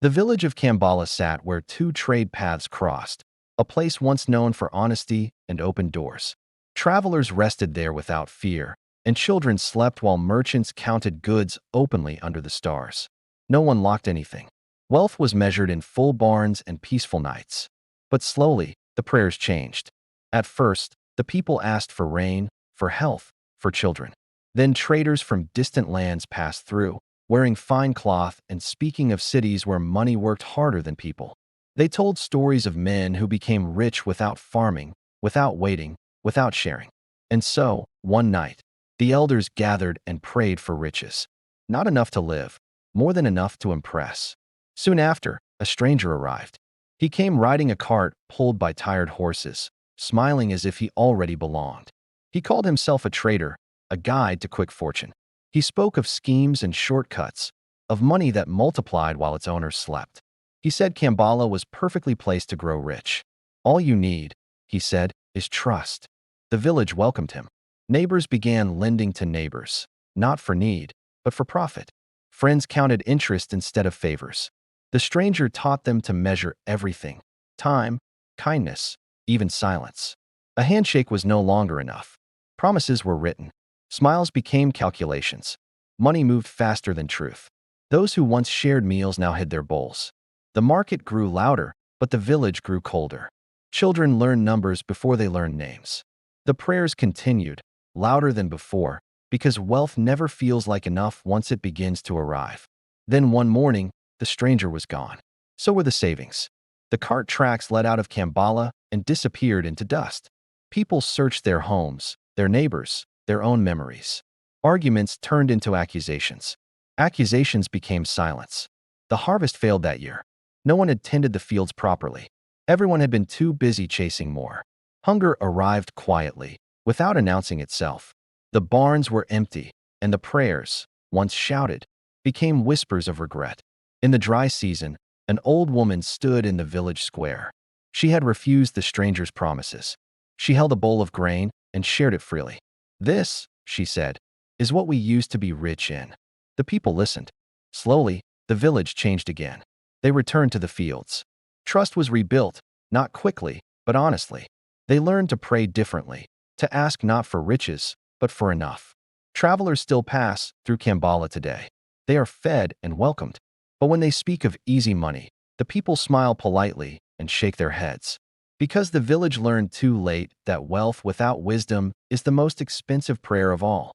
The village of Kambala sat where two trade paths crossed, a place once known for honesty and open doors. Travelers rested there without fear, and children slept while merchants counted goods openly under the stars. No one locked anything. Wealth was measured in full barns and peaceful nights. But slowly, the prayers changed. At first, the people asked for rain, for health, for children. Then traders from distant lands passed through, wearing fine cloth and speaking of cities where money worked harder than people. They told stories of men who became rich without farming, without waiting, without sharing. And so, one night, the elders gathered and prayed for riches. Not enough to live, more than enough to impress. Soon after, a stranger arrived. He came riding a cart pulled by tired horses, smiling as if he already belonged. He called himself a trader, a guide to quick fortune. He spoke of schemes and shortcuts, of money that multiplied while its owner slept. He said Kambala was perfectly placed to grow rich. All you need, he said, is trust. The village welcomed him. Neighbors began lending to neighbors, not for need, but for profit. Friends counted interest instead of favors. The stranger taught them to measure everything: time, kindness, even silence. A handshake was no longer enough. Promises were written. Smiles became calculations. Money moved faster than truth. Those who once shared meals now hid their bowls. The market grew louder, but the village grew colder. Children learned numbers before they learned names. The prayers continued, louder than before, because wealth never feels like enough once it begins to arrive. Then one morning, the stranger was gone. So were the savings. The cart tracks led out of Kambala and disappeared into dust. People searched their homes, their neighbors, their own memories. Arguments turned into accusations. Accusations became silence. The harvest failed that year. No one had tended the fields properly. Everyone had been too busy chasing more. Hunger arrived quietly, without announcing itself. The barns were empty, and the prayers, once shouted, became whispers of regret. In the dry season, an old woman stood in the village square. She had refused the stranger's promises. She held a bowl of grain and shared it freely. "This," she said, "is what we used to be rich in." The people listened. Slowly, the village changed again. They returned to the fields. Trust was rebuilt, not quickly, but honestly. They learned to pray differently, to ask not for riches, but for enough. Travelers still pass through Kambala today. They are fed and welcomed. But when they speak of easy money, the people smile politely and shake their heads. Because the village learned too late that wealth without wisdom is the most expensive prayer of all.